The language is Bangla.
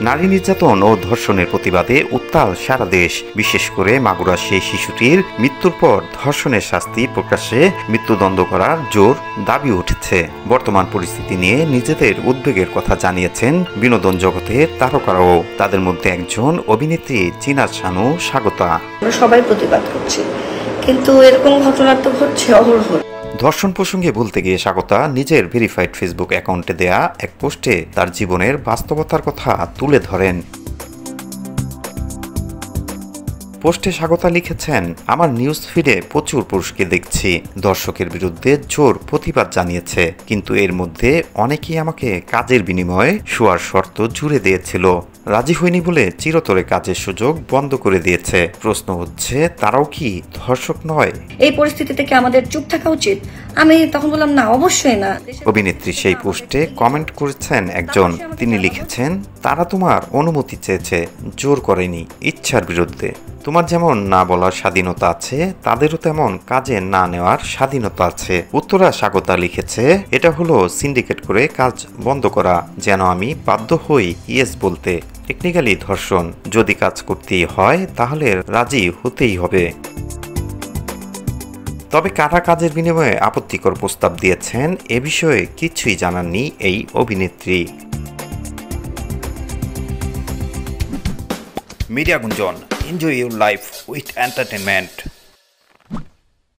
নারী নির্যাতন ও ধর্ষণের প্রতিবাদে উত্তাল সারা দেশ। বিশেষ করে মাগুরার সেই শিশুটির মৃত্যুর পর ধর্ষণের শাস্তি প্রকাশ্যে মৃত্যুদণ্ড করার জোর দাবি উঠেছে। বর্তমান পরিস্থিতি নিয়ে নিজেদের উদ্বেগের কথা জানিয়েছেন বিনোদন জগতের তারকারাও। তাদের মধ্যে একজন অভিনেত্রী চিনা শানু স্বাগতা। সবাই প্রতিবাদ করছে, কিন্তু এরকম ঘটনা তো ঘটছে অহরহ। ধর্ষণ প্রসঙ্গে বলতে গিয়ে স্বাগতা নিজের ভেরিফাইড ফেসবুক অ্যাকাউন্টে দেয়া এক পোস্টে তার জীবনের বাস্তবতার কথা তুলে ধরেন। পোস্টে স্বাগতা লিখেছেন, আমার নিউজ ফিডে প্রচুর পুরুষকে দেখছি দর্শকের বিরুদ্ধে জোর প্রতিবাদ জানিয়েছে, কিন্তু এর মধ্যে অনেকেই আমাকে কাজের বিনিময়ে শোয়ার শর্ত জুড়ে দিয়েছিল। রাজি হয়নি বলে চিরতরে কাজের সুযোগ বন্ধ করে দিয়েছে। প্রশ্ন হচ্ছে, তারাও কি ধর্ষক নয়? এই পরিস্থিতি থেকে আমাদের চুপ থাকা উচিত। আমি তখন বললাম, না, অবশ্যই না। অভিনেত্রী সেই পোস্টে কমেন্ট করেছেন একজন। তিনি লিখেছেন, তারা তোমার অনুমতি চেয়েছে, জোর করেনি, ইচ্ছার বিরুদ্ধে। তোমার যেমন না বলার স্বাধীনতা আছে, তাদেরও তেমন কাজে না নেওয়ার স্বাধীনতা আছে। উত্তরা স্বাগতা লিখেছে, এটা হলো সিন্ডিকেট করে কাজ বন্ধ করা, যেন আমি বাধ্য হই ইয়েস বলতে। টেকনিক্যালি ধর্ষণ, যদি কাজ করতেই হয় তাহলে রাজি হতেই হবে। তবে কারা কাজের বিনিময়ে আপত্তিকর প্রস্তাব দিয়েছেন এ বিষয়ে কিছুই জানাননি এই অভিনেত্রী। মিডিয়া গুঞ্জন, enjoy your life with entertainment.